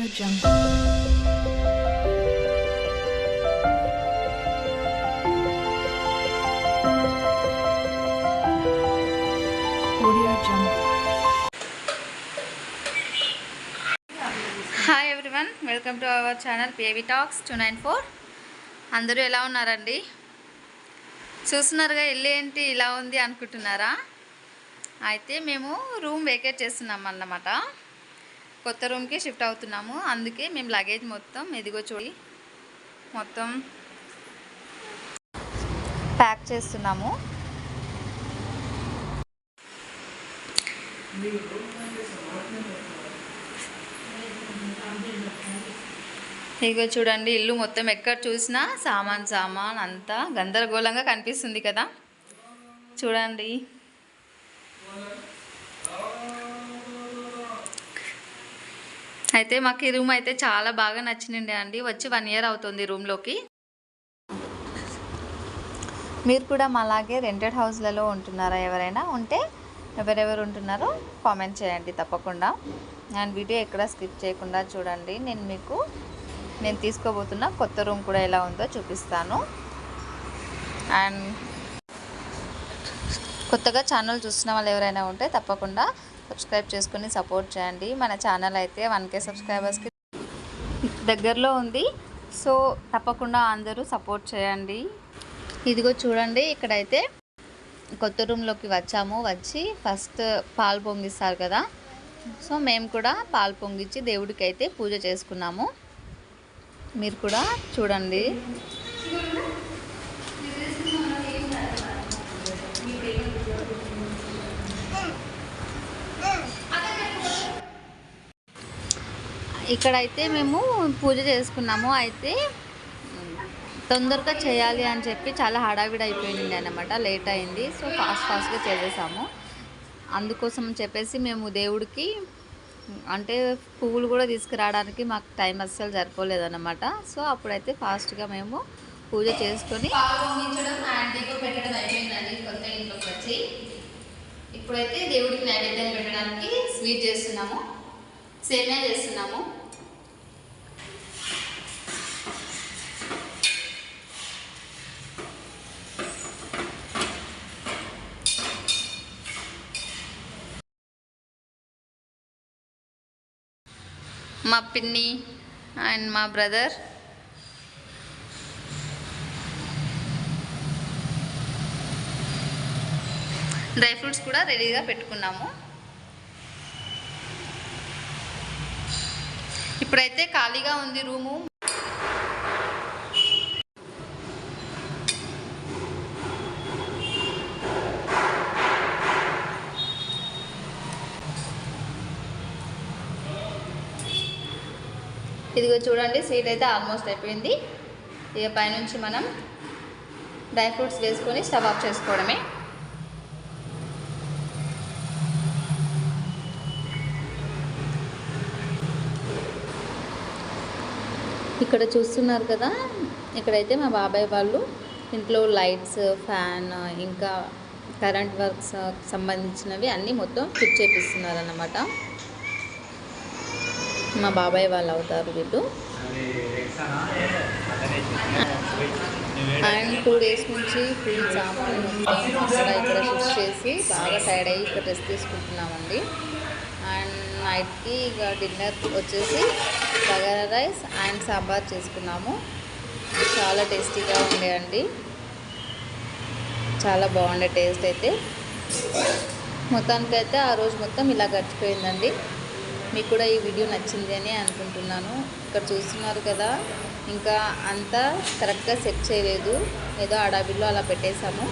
Audio Jungle. Audio Jungle. Hi everyone, welcome to our channel పిఏవి talks 294. అందరూ ఎలా ఉన్నారండి? చూస్తున్నారుగా ఇల్లు ఏంటి ఇలా ఉంది అనుకుంటున్నారా? అయితే మేము రూమ్ వేకేట్ చేస్తున్నాం అన్నమాట. కొత్త రూమ్కి షిఫ్ట్ అవుతున్నాము. అందుకే మేము లగేజ్ మొత్తం ఇదిగో చూడి మొత్తం ప్యాక్ చేస్తున్నాము. ఇదిగో చూడండి, ఇల్లు మొత్తం ఎక్కడ చూసినా సామాన్ అంతా గందరగోళంగా కనిపిస్తుంది కదా. చూడండి, అయితే మాకు ఈ రూమ్ అయితే చాలా బాగా నచ్చింది అండి. వచ్చి 1 year అవుతుంది రూమ్లోకి. మీరు కూడా అలాగే రెంటెడ్ హౌస్లలో ఉంటున్నారా? ఎవరైనా ఉంటే ఎవరెవరు ఉంటున్నారో కామెంట్ చేయండి తప్పకుండా. అండ్ వీడియో ఎక్కడ స్కిప్ చేయకుండా చూడండి. నేను తీసుకోబోతున్న కొత్త రూమ్ కూడా ఎలా ఉందో చూపిస్తాను. అండ్ కొత్తగా ఛానల్ చూస్తున్న వాళ్ళు ఎవరైనా ఉంటే తప్పకుండా సబ్స్క్రైబ్ చేసుకుని సపోర్ట్ చేయండి. మన ఛానల్ అయితే 1K సబ్స్క్రైబర్స్కి దగ్గరలో ఉంది. సో తప్పకుండా అందరూ సపోర్ట్ చేయండి. ఇదిగో చూడండి, ఇక్కడైతే కొత్త రూమ్లోకి వచ్చి ఫస్ట్ పాలు పొంగిస్తారు కదా. సో మేము కూడా పాలు పొంగించి దేవుడికి అయితే పూజ చేసుకున్నాము. మీరు కూడా చూడండి. ఇక్కడైతే మేము పూజ చేసుకున్నాము. అయితే తొందరగా చేయాలి అని చెప్పి చాలా హడావిడి అయిపోయింది అన్నమాట. లేట్ అయింది. సో ఫాస్ట్గా చేసేసాము. అందుకోసం చెప్పేసి మేము దేవుడికి అంటే పువ్వులు కూడా తీసుకురావడానికి మాకు టైం అస్సలు సరిపోలేదన్నమాట. సో అప్పుడైతే ఫాస్ట్గా మేము పూజ చేసుకొని పెట్టడం అయిపోయిందండి. కొత్త ఇంట్లోకి వచ్చి ఇప్పుడైతే దేవుడికి నైవేద్యం పెట్టడానికి స్వీట్ చేస్తున్నాము. సేమియా చేస్తున్నాము. మా పిన్ని అండ్ మా బ్రదర్ డ్రై ఫ్రూట్స్ కూడా రెడీగా పెట్టుకున్నాము. ఇప్పుడైతే ఖాళీగా ఉంది రూము. ఇదిగో చూడండి, స్వీట్ అయితే ఆల్మోస్ట్ అయిపోయింది. ఇక పైనుంచి మనం డ్రై ఫ్రూట్స్ వేసుకొని స్టవ్ ఆఫ్ చేసుకోవడమే. ఇక్కడ చూస్తున్నారు కదా, ఇక్కడైతే మా బాబాయ్ వాళ్ళు ఇంట్లో లైట్స్, ఫ్యాన్, ఇంకా కరెంట్ వర్క్స్ సంబంధించినవి అన్నీ మొత్తం ఫిట్ చేపిస్తున్నారు అన్నమాట. మా బాబాయ్ వాళ్ళు అవుతారు వీళ్ళు. అండ్ 2 days నుంచి ఫుల్ సామాన్ ఇక్కడ షిఫ్ట్ చేసి బాగా టైర్డ్ అయ్యి ఇక్కడ రెస్ట్ తీసుకుంటున్నామండి. అండ్ నైట్కి ఇక డిన్నర్ వచ్చేసి బగారా రైస్ అండ్ సాంబార్ చేసుకున్నాము. చాలా టేస్టీగా ఉండే అండి. చాలా బాగుండే టేస్ట్ అయితే. మొత్తానికైతే ఆ రోజు మొత్తం ఇలా గడిచిపోయిందండి. మీకు కూడా ఈ వీడియో నచ్చింది అని అనుకుంటున్నాను. ఇక్కడ చూస్తున్నారు కదా, ఇంకా అంతా కరెక్ట్గా సెట్ చేయలేదు, ఏదో అడాబిల్లో అలా పెట్టేశాము.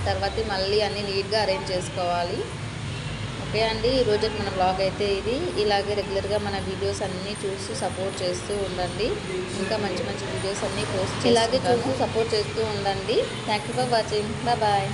తర్వాత మళ్ళీ అన్నీ నీట్గా అరేంజ్ చేసుకోవాలి. ఓకే అండి, ఈరోజు మన బ్లాగ్ అయితే ఇది. ఇలాగే రెగ్యులర్గా మన వీడియోస్ అన్నీ చూసి సపోర్ట్ చేస్తూ ఉండండి. ఇంకా మంచి మంచి వీడియోస్ అన్నీ పోస్ట్ ఇలాగే చూసి సపోర్ట్ చేస్తూ ఉండండి. Thank you for watching. Bye.